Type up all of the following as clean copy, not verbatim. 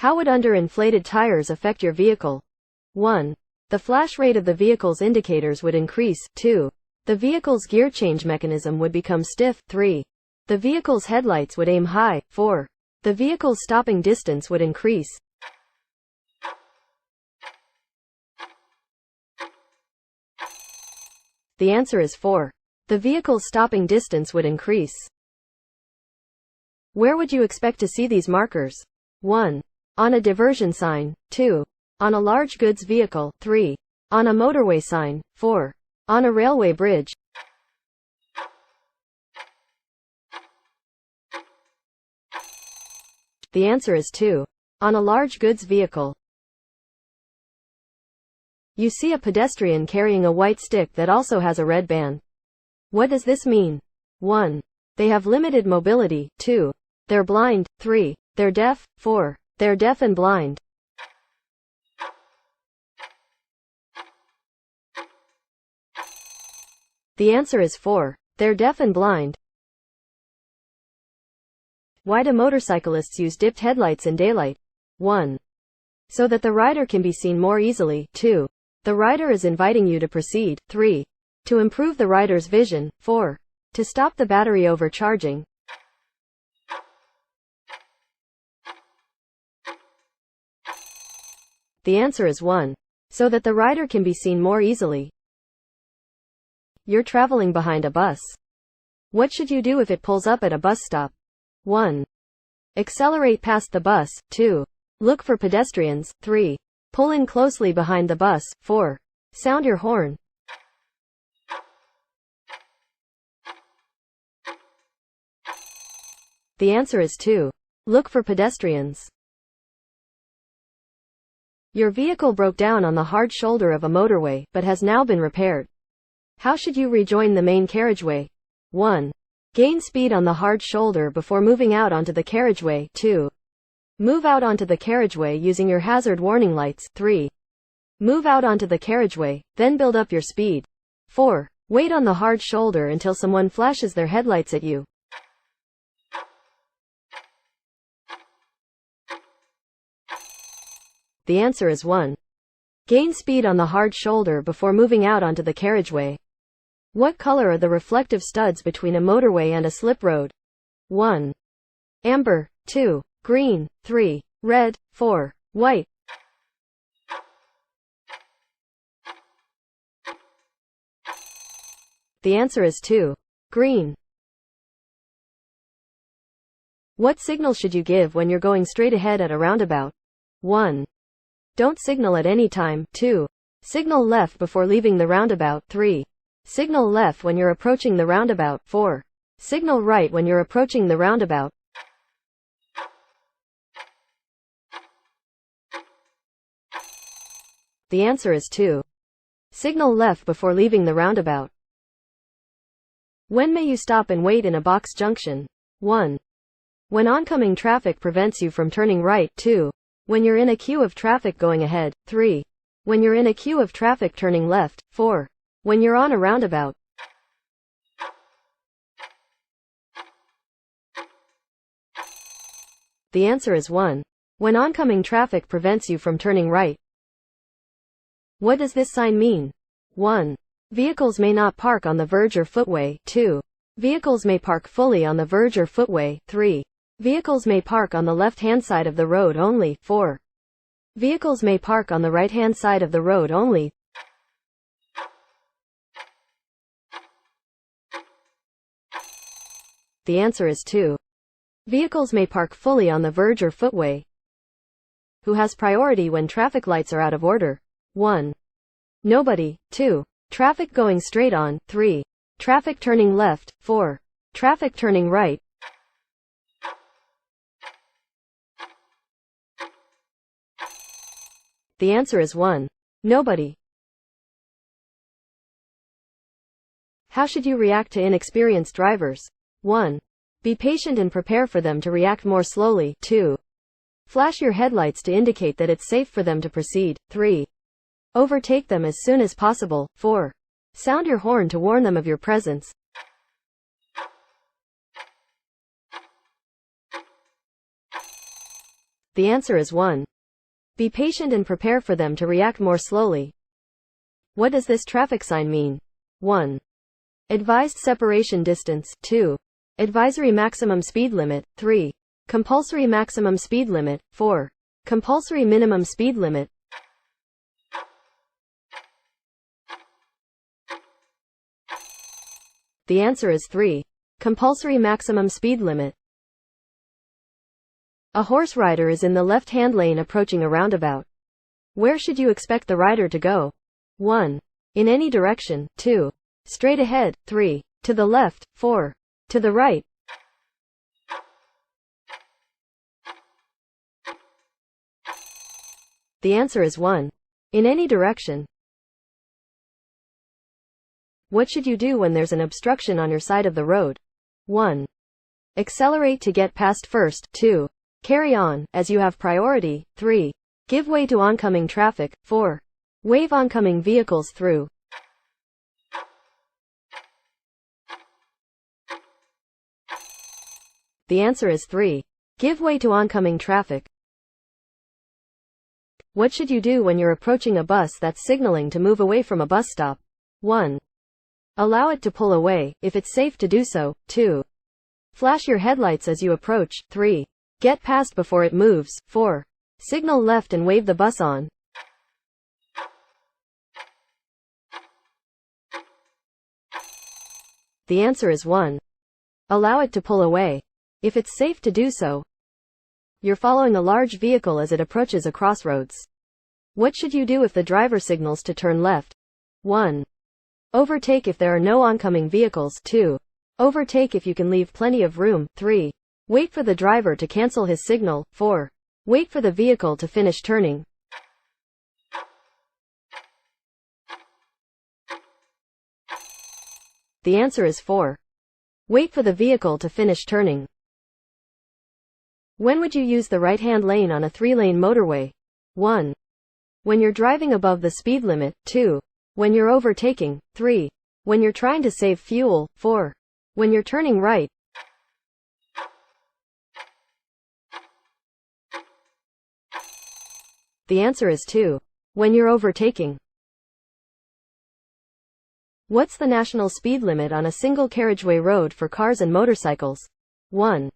How would underinflated tires affect your vehicle? 1. The flash rate of the vehicle's indicators would increase. 2. The vehicle's gear change mechanism would become stiff. 3. The vehicle's headlights would aim high. 4. The vehicle's stopping distance would increase. The answer is 4. The vehicle's stopping distance would increase. Where would you expect to see these markers? 1. On a diversion sign. 2. On a large goods vehicle. 3. On a motorway sign. 4. On a railway bridge. The answer is 2. On a large goods vehicle. You see a pedestrian carrying a white stick that also has a red band. What does this mean? 1. They have limited mobility. 2. They're blind. 3. They're deaf. 4. They're deaf and blind. The answer is 4. They're deaf and blind. Why do motorcyclists use dipped headlights in daylight? 1. So that the rider can be seen more easily. 2. The rider is inviting you to proceed. 3. To improve the rider's vision. 4. To stop the battery overcharging. The answer is 1. So that the rider can be seen more easily. You're traveling behind a bus. What should you do if it pulls up at a bus stop? 1. Accelerate past the bus. 2. Look for pedestrians. 3. Pull in closely behind the bus. 4. Sound your horn. The answer is 2. Look for pedestrians. Your vehicle broke down on the hard shoulder of a motorway, but has now been repaired. How should you rejoin the main carriageway? 1. Gain speed on the hard shoulder before moving out onto the carriageway. 2. Move out onto the carriageway using your hazard warning lights. 3. Move out onto the carriageway, then build up your speed. 4. Wait on the hard shoulder until someone flashes their headlights at you. The answer is 1. Gain speed on the hard shoulder before moving out onto the carriageway. What color are the reflective studs between a motorway and a slip road? 1. Amber. 2. Green. 3. Red. 4. White. The answer is 2. Green. What signal should you give when you're going straight ahead at a roundabout? 1. Don't signal at any time. 2. Signal left before leaving the roundabout. 3. Signal left when you're approaching the roundabout. 4. Signal right when you're approaching the roundabout. The answer is 2. Signal left before leaving the roundabout. When may you stop and wait in a box junction? 1. When oncoming traffic prevents you from turning right. 2. When you're in a queue of traffic going ahead. 3. When you're in a queue of traffic turning left. 4. When you're on a roundabout. The answer is 1. When oncoming traffic prevents you from turning right. What does this sign mean? 1. Vehicles may not park on the verge or footway. 2. Vehicles may park fully on the verge or footway. 3. Vehicles may park on the left-hand side of the road only. 4. Vehicles may park on the right-hand side of the road only. The answer is 2. Vehicles may park fully on the verge or footway. Who has priority when traffic lights are out of order? 1. Nobody. 2. Traffic going straight on. 3. Traffic turning left. 4. Traffic turning right. The answer is 1. Nobody. How should you react to inexperienced drivers? 1. Be patient and prepare for them to react more slowly. 2. Flash your headlights to indicate that it's safe for them to proceed. 3. Overtake them as soon as possible. 4. Sound your horn to warn them of your presence. The answer is 1. Be patient and prepare for them to react more slowly. What does this traffic sign mean? 1. Advised separation distance. 2. Advisory maximum speed limit. 3. Compulsory maximum speed limit. 4. Compulsory minimum speed limit. The answer is 3. Compulsory maximum speed limit. A horse rider is in the left-hand lane approaching a roundabout. Where should you expect the rider to go? 1. In any direction. 2. Straight ahead. 3. To the left. 4. To the right. The answer is 1. In any direction. What should you do when there's an obstruction on your side of the road? 1. Accelerate to get past first. 2. Carry on, as you have priority. 3. Give way to oncoming traffic. 4. Wave oncoming vehicles through. The answer is 3. Give way to oncoming traffic. What should you do when you're approaching a bus that's signaling to move away from a bus stop? 1. Allow it to pull away, if it's safe to do so. 2. Flash your headlights as you approach. 3. Get past before it moves. 4. Signal left and wave the bus on. The answer is 1. Allow it to pull away, if it's safe to do so. You're following a large vehicle as it approaches a crossroads. What should you do if the driver signals to turn left? 1. Overtake if there are no oncoming vehicles. 2. Overtake if you can leave plenty of room. 3. Wait for the driver to cancel his signal. 4. Wait for the vehicle to finish turning. The answer is 4. Wait for the vehicle to finish turning. When would you use the right-hand lane on a 3-lane motorway? 1. When you're driving above the speed limit. 2. When you're overtaking. 3. When you're trying to save fuel. 4. When you're turning right. The answer is 2. When you're overtaking. What's the national speed limit on a single carriageway road for cars and motorcycles? 1.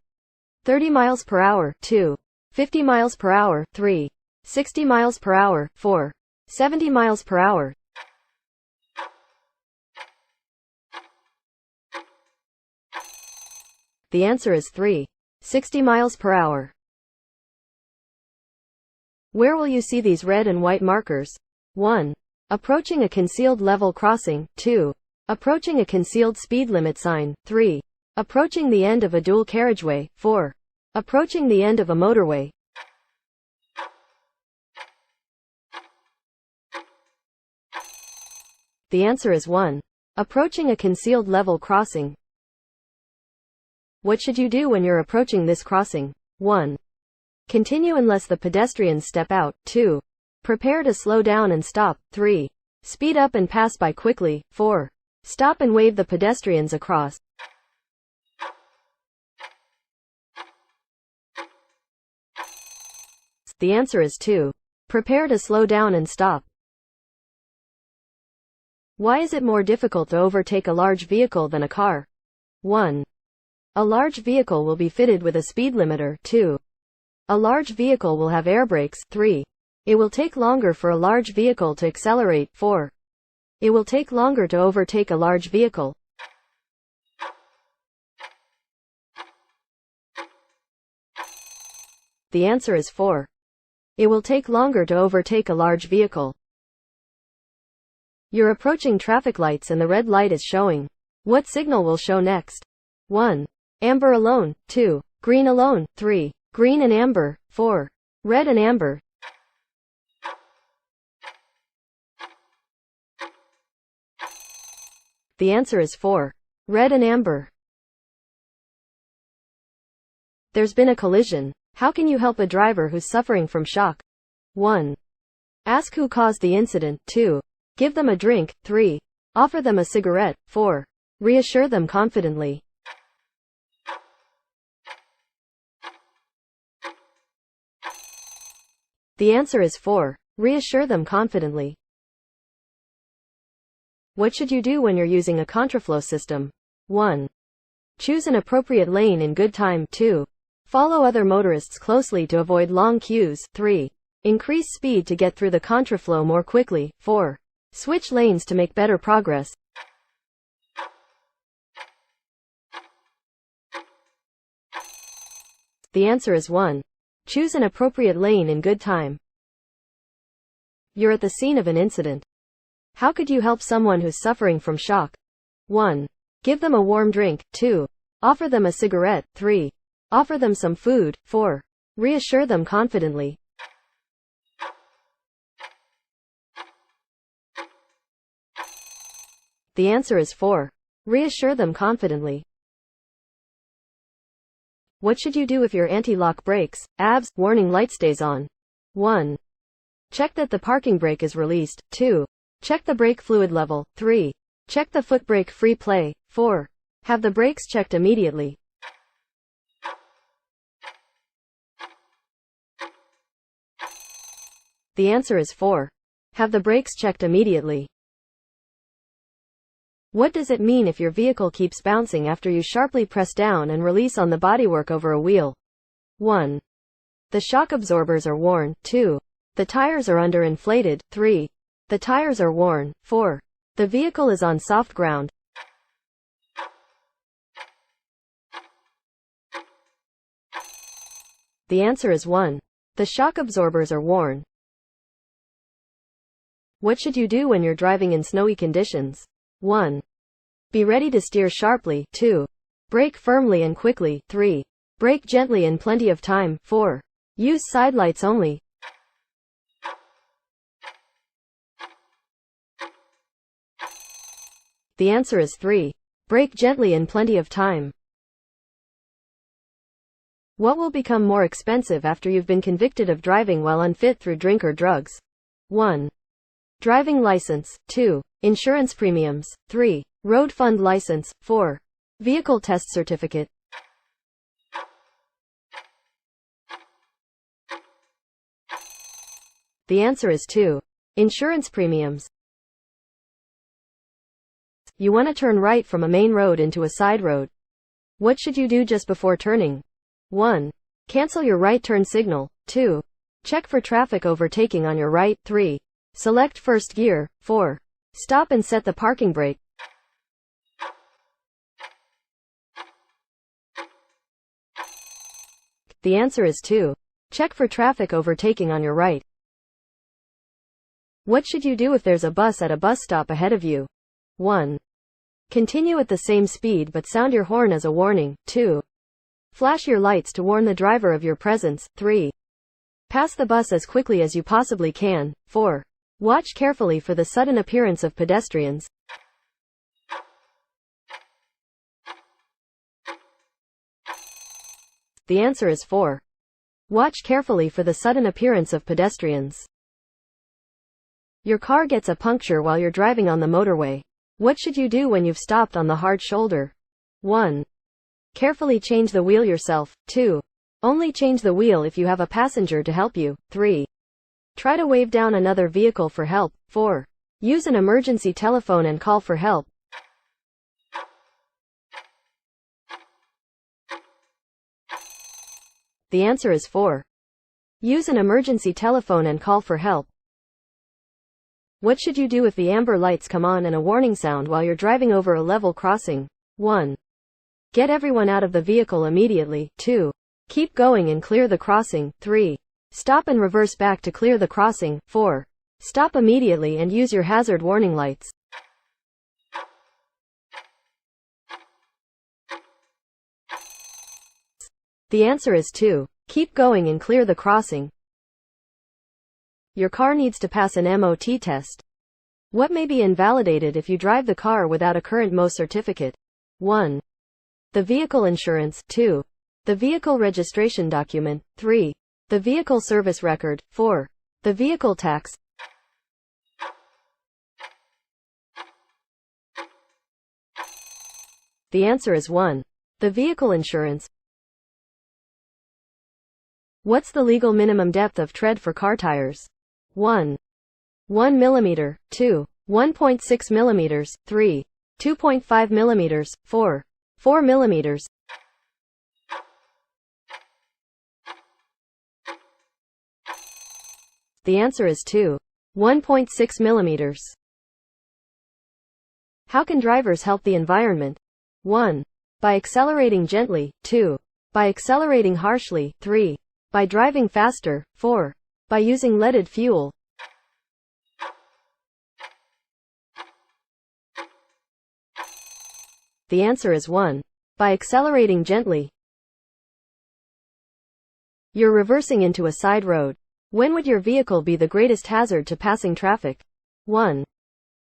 30 miles per hour. 2. 50 miles per hour. 3. 60 miles per hour. 4. 70 miles per hour. The answer is 3. 60 miles per hour. Where will you see these red and white markers? 1. Approaching a concealed level crossing. 2. Approaching a concealed speed limit sign. 3. Approaching the end of a dual carriageway. 4. Approaching the end of a motorway. The answer is 1. Approaching a concealed level crossing. What should you do when you're approaching this crossing? 1. Continue unless the pedestrians step out. 2. Prepare to slow down and stop. 3. Speed up and pass by quickly. 4. Stop and wave the pedestrians across. The answer is 2. Prepare to slow down and stop. Why is it more difficult to overtake a large vehicle than a car? 1. A large vehicle will be fitted with a speed limiter. 2. A large vehicle will have air brakes. 3. It will take longer for a large vehicle to accelerate. 4. It will take longer to overtake a large vehicle. The answer is 4. It will take longer to overtake a large vehicle. You're approaching traffic lights and the red light is showing. What signal will show next? 1. Amber alone. 2. Green alone. 3. Green and amber. 4. Red and amber. The answer is 4. Red and amber. There's been a collision. How can you help a driver who's suffering from shock? 1. Ask who caused the incident. 2. Give them a drink. 3. Offer them a cigarette. 4. Reassure them confidently. The answer is 4. Reassure them confidently. What should you do when you're using a contraflow system? 1. Choose an appropriate lane in good time. 2. Follow other motorists closely to avoid long queues. 3. Increase speed to get through the contraflow more quickly. 4. Switch lanes to make better progress. The answer is 1. Choose an appropriate lane in good time. You're at the scene of an incident. How could you help someone who's suffering from shock? 1. Give them a warm drink. 2. Offer them a cigarette. 3. Offer them some food. 4. Reassure them confidently. The answer is 4. Reassure them confidently. What should you do if your anti-lock brakes, ABS, warning light stays on? 1. Check that the parking brake is released. 2. Check the brake fluid level. 3. Check the foot brake free play. 4. Have the brakes checked immediately. The answer is 4. Have the brakes checked immediately. What does it mean if your vehicle keeps bouncing after you sharply press down and release on the bodywork over a wheel? 1. The shock absorbers are worn. 2. The tires are underinflated. 3. The tires are worn. 4. The vehicle is on soft ground. The answer is 1. The shock absorbers are worn. What should you do when you're driving in snowy conditions? 1. Be ready to steer sharply. 2. Brake firmly and quickly. 3. Brake gently in plenty of time. 4. Use side lights only. The answer is 3. Brake gently in plenty of time. What will become more expensive after you've been convicted of driving while unfit through drink or drugs? 1. Driving license. 2. Insurance premiums. 3. Road fund license. 4. Vehicle test certificate. The answer is 2. Insurance premiums. You want to turn right from a main road into a side road. What should you do just before turning? 1. Cancel your right turn signal. 2. Check for traffic overtaking on your right. 3. Select first gear. 4. Stop and set the parking brake. The answer is 2. Check for traffic overtaking on your right. What should you do if there's a bus at a bus stop ahead of you? 1. Continue at the same speed but sound your horn as a warning. 2. Flash your lights to warn the driver of your presence. 3. Pass the bus as quickly as you possibly can. 4. Watch carefully for the sudden appearance of pedestrians. The answer is 4. Watch carefully for the sudden appearance of pedestrians. Your car gets a puncture while you're driving on the motorway. What should you do when you've stopped on the hard shoulder? 1. Carefully change the wheel yourself. 2. Only change the wheel if you have a passenger to help you. 3. Try to wave down another vehicle for help. 4. Use an emergency telephone and call for help. The answer is 4. Use an emergency telephone and call for help. What should you do if the amber lights come on and a warning sound while you're driving over a level crossing? 1. Get everyone out of the vehicle immediately. 2. Keep going and clear the crossing. 3. Stop and reverse back to clear the crossing. 4. Stop immediately and use your hazard warning lights. The answer is 2. Keep going and clear the crossing. Your car needs to pass an MOT test. What may be invalidated if you drive the car without a current MO certificate? 1. The vehicle insurance. 2. The vehicle registration document. 3. The vehicle service record. 4. The vehicle tax. The answer is 1. The vehicle insurance. What's the legal minimum depth of tread for car tires? 1. 1 mm, 2. 1.6 mm, 3. 2.5 mm, 4. 4 mm. The answer is 2. 1.6 mm. How can drivers help the environment? 1. By accelerating gently. 2. By accelerating harshly. 3. By driving faster. 4. By using leaded fuel. The answer is 1. By accelerating gently. You're reversing into a side road. When would your vehicle be the greatest hazard to passing traffic? 1.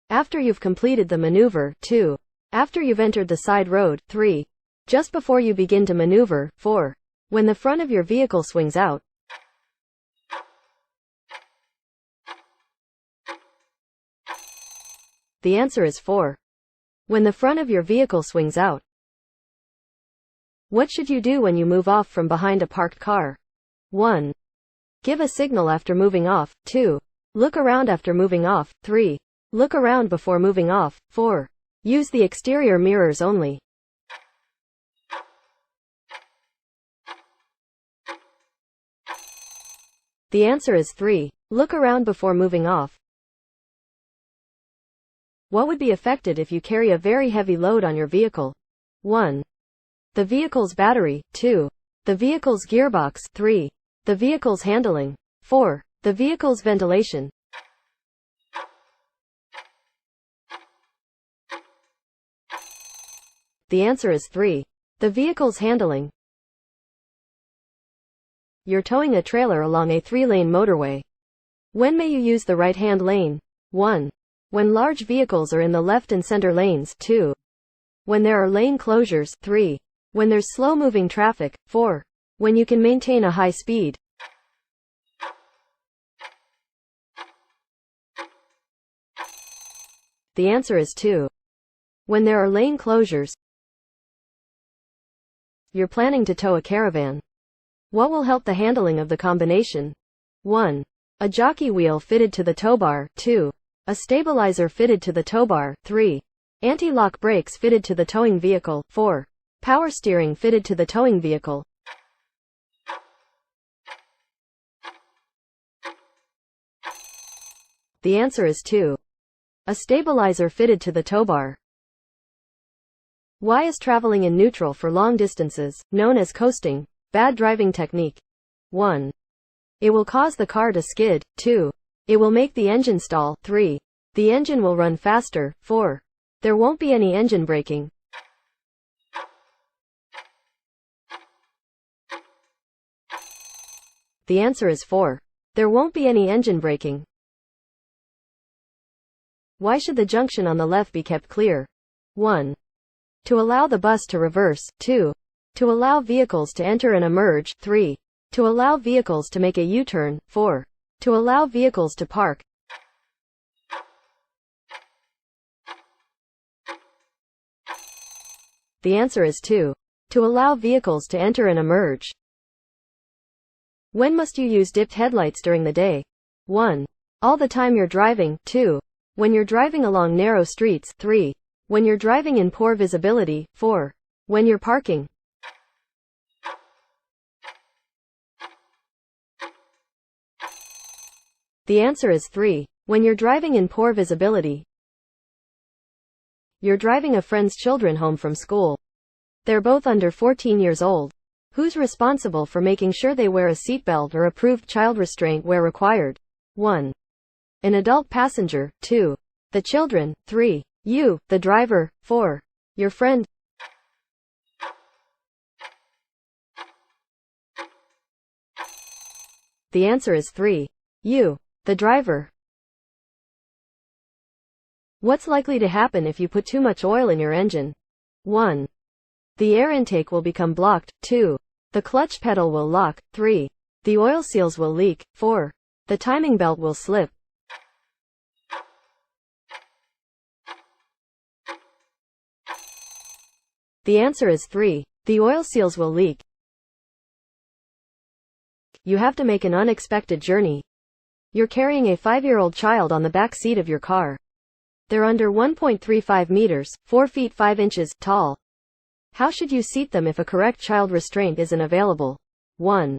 After you've completed the maneuver. 2. After you've entered the side road. 3. Just before you begin to maneuver. 4. When the front of your vehicle swings out. The answer is 4. When the front of your vehicle swings out. What should you do when you move off from behind a parked car? 1. Give a signal after moving off. 2. Look around after moving off. 3. Look around before moving off. 4. Use the exterior mirrors only. The answer is 3. Look around before moving off. What would be affected if you carry a very heavy load on your vehicle? 1. The vehicle's battery. 2. The vehicle's gearbox. 3. The vehicle's handling. 4. The vehicle's ventilation. The answer is 3. The vehicle's handling. You're towing a trailer along a 3-lane motorway. When may you use the right-hand lane? 1. When large vehicles are in the left and center lanes. 2. When there are lane closures. 3. When there's slow-moving traffic. 4. When you can maintain a high speed. The answer is 2. When there are lane closures. You're planning to tow a caravan. What will help the handling of the combination? 1. A jockey wheel fitted to the tow bar. 2. A stabilizer fitted to the tow bar. 3. Anti-lock brakes fitted to the towing vehicle. 4. Power steering fitted to the towing vehicle. The answer is 2. A stabilizer fitted to the tow bar. Why is traveling in neutral for long distances, known as coasting, bad driving technique? 1. It will cause the car to skid. 2. It will make the engine stall. 3. The engine will run faster. 4. There won't be any engine braking. The answer is 4. There won't be any engine braking. Why should the junction on the left be kept clear? 1. To allow the bus to reverse. 2. To allow vehicles to enter and emerge. 3. To allow vehicles to make a U-turn. 4. To allow vehicles to park. The answer is 2. To allow vehicles to enter and emerge. When must you use dipped headlights during the day? 1. All the time you're driving. 2. When you're driving along narrow streets. 3. When you're driving in poor visibility. 4. When you're parking. The answer is 3. When you're driving in poor visibility. You're driving a friend's children home from school. They're both under 14 years old. Who's responsible for making sure they wear a seatbelt or approved child restraint where required? 1. An adult passenger. 2. The children. 3. You, the driver. 4. Your friend. The answer is 3. You, the driver. What's likely to happen if you put too much oil in your engine? 1. The air intake will become blocked. 2. The clutch pedal will lock. 3. The oil seals will leak. 4. The timing belt will slip. The answer is 3. The oil seals will leak. You have to make an unexpected journey. You're carrying a 5-year-old child on the back seat of your car. They're under 1.35 meters, 4 feet 5 inches, tall. How should you seat them if a correct child restraint isn't available? 1.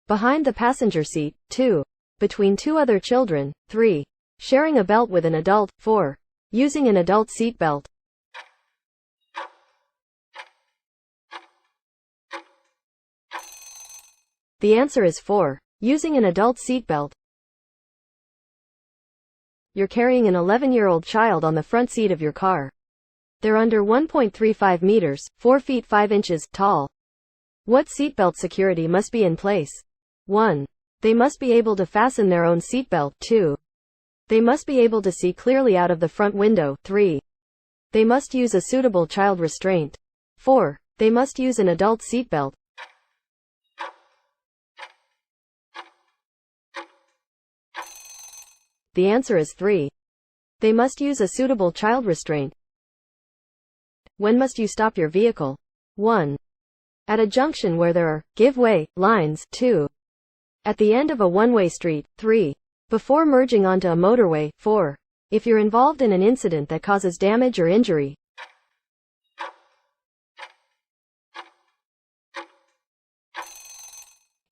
Behind the passenger seat. 2. Between 2 other children. 3. Sharing a belt with an adult. 4. Using an adult seat belt. The answer is 4. Using an adult seat belt. You're carrying an 11-year-old child on the front seat of your car. They're under 1.35 meters, 4 feet 5 inches, tall. What seatbelt security must be in place? 1. They must be able to fasten their own seatbelt. 2. They must be able to see clearly out of the front window. 3. They must use a suitable child restraint. 4. They must use an adult seatbelt. The answer is 3. They must use a suitable child restraint. When must you stop your vehicle? 1. At a junction where there are give way lines. 2. At the end of a one-way street. 3. Before merging onto a motorway. 4. If you're involved in an incident that causes damage or injury.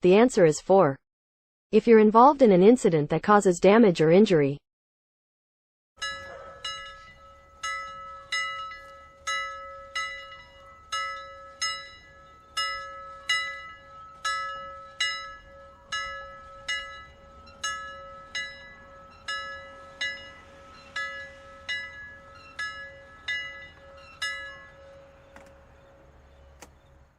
The answer is 4. If you're involved in an incident that causes damage or injury.